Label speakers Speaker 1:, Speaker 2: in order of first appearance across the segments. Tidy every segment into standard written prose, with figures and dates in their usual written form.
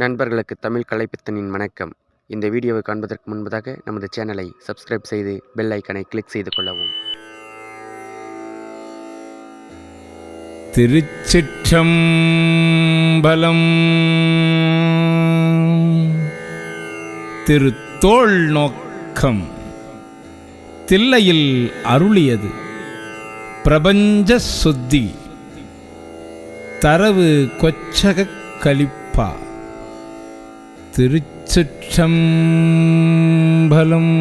Speaker 1: நண்பர்களுக்கு தமிழ் கலைப்பித்தனின் வணக்கம். இந்த வீடியோவை காண்பதற்கு முன்பதாக நமது சேனலை சப்ஸ்கிரைப் செய்து பெல் ஐக்கனை கிளிக் செய்து கொள்ளவும்.
Speaker 2: திருச்சிற்றம்பலம். திருத்தோள் நோக்கம் தில்லையில் அருளியது பிரபஞ்ச சுத்தி. தரவு கொச்சகக் கலிப்பா. திருச்சிற்றம்பலம்.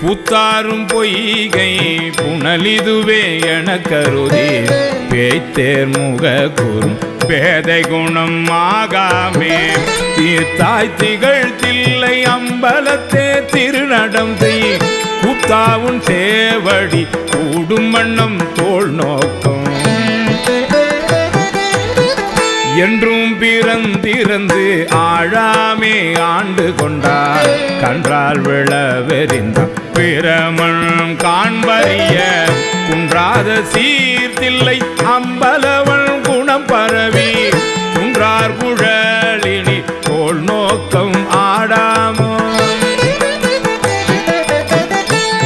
Speaker 2: புத்தாரும் பொய்கை புனலிதுவே என கருதி பேய்த்தேர் முக கூறும் பேதை குணம் ஆகாமே. தீர்த்தாய் திகழ் தில்லை அம்பலத்தே திருநடம் செய் புத்தாவும் சேவடி கூடும் வண்ணம் தோள் நோக்கம். என்றும் பிறந்திருந்து ஆழாமே ஆண்டு கொண்டார் கன்றால் விளவெறிந்தான் பிரமன் காண்பறிய குன்றாத சீர்தில்லை அம்பலவன் குணம் பரவி குன்றார் குழலினி தோள் நோக்கம் ஆடாமோ.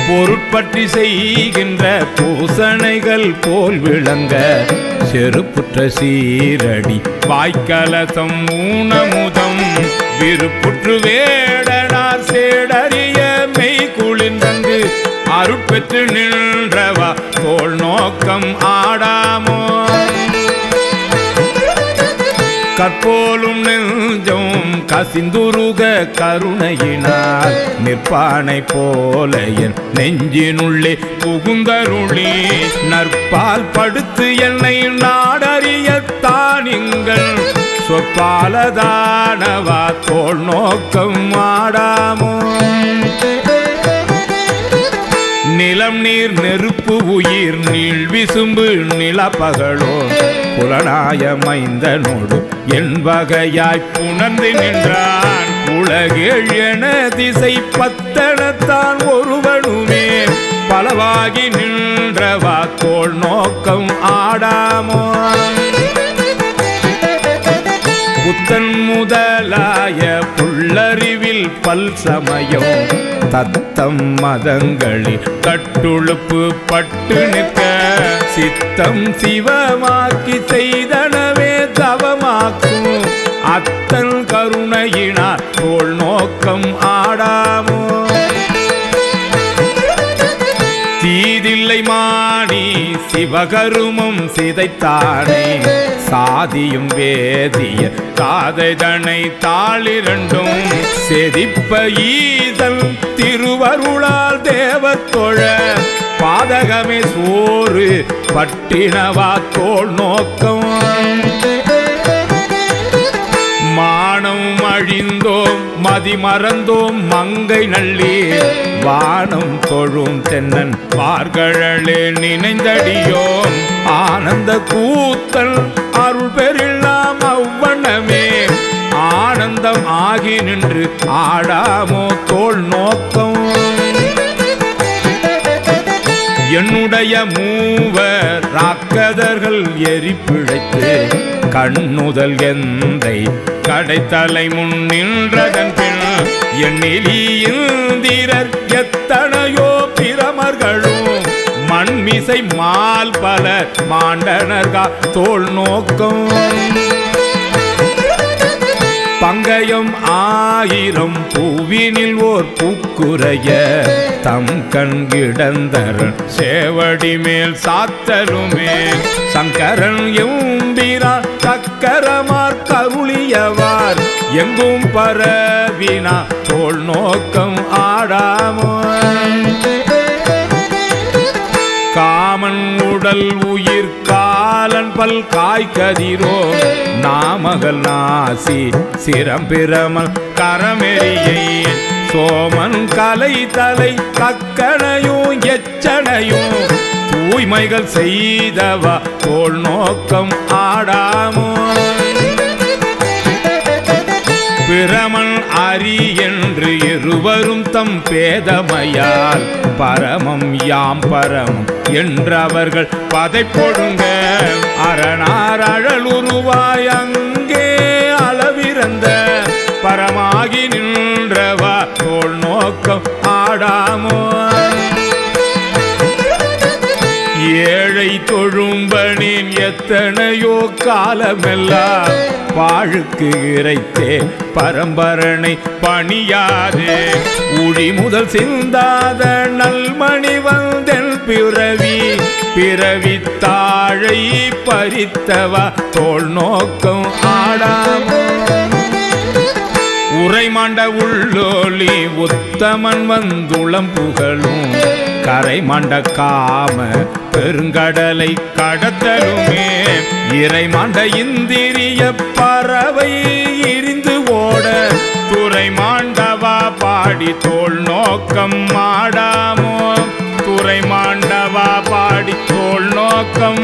Speaker 2: பொருட்பற்றி செய்கின்ற பூசணைகள் போல் விளங்க செருப்புற்ற சீரடி வாய்க்கலசம் ஊனமுதம் விருப்புற்று வேடனார் சேடறிய மெய் குளிர்ந்தங்கு அருட்பெற்று நின்றவா தோள் நோக்கம் ஆடாமோ. கற்போலும் நெஞ்சம் கசிந்துருக கருணையினால் நிற்பானை போல என் நெஞ்சினுள்ளே புகுந்தருளி நற்பால் படுத்து என்னை நாடறியத்தானிங்கள் சொற்பாலதானவா தோள் நோக்கம் ஆடாமோ. நிலம் நீர் நெருப்பு உயிர் நீள் விசும்பு நிலப்பகலோ புலனாய மைந்தனோடு என் வகையாய் புணர்ந்து நின்றான் உலகேழ் என திசை பத்தனத்தான் ஒருவனுமே பலவாகி நின்றவா தோள் நோக்கம் ஆடாமோ. புத்தன் முதலாய புல்லறிவில் பல் சமயம் தத்தம் மதங்களில் கட்டுழுப்பு பட்டு நிற்க சித்தம் சிவமாக்கி செய்தனவே தவமாக்கும் அத்தன் கருணையினார் தோள் நோக்கம் ஆடாமோ. தீதில்லை மாணி சிவகருமம் சிதைத்தானே சாதியும் வேதிய காதைதனை தாளிரண்டும் செதிப்ப ஈதல் திருவருளால் தேவத்தொழ பாதகமே சோறு பட்டினவா தோள் நோக்கம். மானம் அழிந்தோம் மதி மறந்தோம் மங்கை நள்ளி வானம் தொழும் தென்னன் வார்கழலே நினைந்தடியோம் ஆனந்த கூத்தல் அருள் பெறில்லாம் அவ்வண்ணமே ஆனந்தம் ஆகி நின்று ஆடாமோ தோள் நோக்கம். என்னுடைய மூவர் ராக்கதர்கள் எரிப்பிழைத்து கண்ணுதல் எந்தை கடைத்தலை முன் நின்றதன் பின் எண்ணிலியிந்திரர் எத்தனையோ பிரமர்களும் மண்மிசை மால் பல மாண்டனர்கா தோள் நோக்கம். பங்கயம் ஆயிரம் பூவினில் ஓர் பூக்குறைய தம் கண் கிடந்தரன் சேவடி மேல் சாத்தலுமே சங்கரன் எம்பிரான் சக்கரமார் கருளியவார் எங்கும் பரவினா தோள் நோக்கம் ஆடாமோ. காமன் உடல் உயிர் பல் காய்கதிரோ நாமகள் நாசி சிரம்பிரமல் கரமெரியை சோமன் கலை தலை கக்கணையும் எச்சனையும் தூய்மைகள் செய்தவா தோல் நோக்கம் ஆடாமோ பிரமன் அரி என்று இருவரும் தம் பேதமையால் பரமம் யாம் பரமம் என்றவர்கள் பதைப்பொடுங்க அரணார் அழலுருவாய் அங்கே அளவிறந்த பரமாகி நின்றவா தோல் நோக்கம் ஆடாமோ ஏழை தொழும்பனின் எத்தனையோ காலமெல்லாம் வாழுக்கு இறைத்தே பரம்பரனை பணியாதே உடி முதல் சிந்தாத நல்மணி வந்தென் பிறவி தாழை பறித்தவா தோல் நோக்கம் ஆடாமோ உரைமாண்ட உள்ளோலி உத்தமன் வந்துளம் புகழும் கரை மாண்ட காம பெருங்கடலை கடத்தலுமே இறை மாண்ட இந்திரிய பறவை இரிந்து ஓட துறை மாண்டவா பாடி தோல் நோக்கம் ஆடாமோ துறை மாண்டவா பாடி தோல் நோக்கம்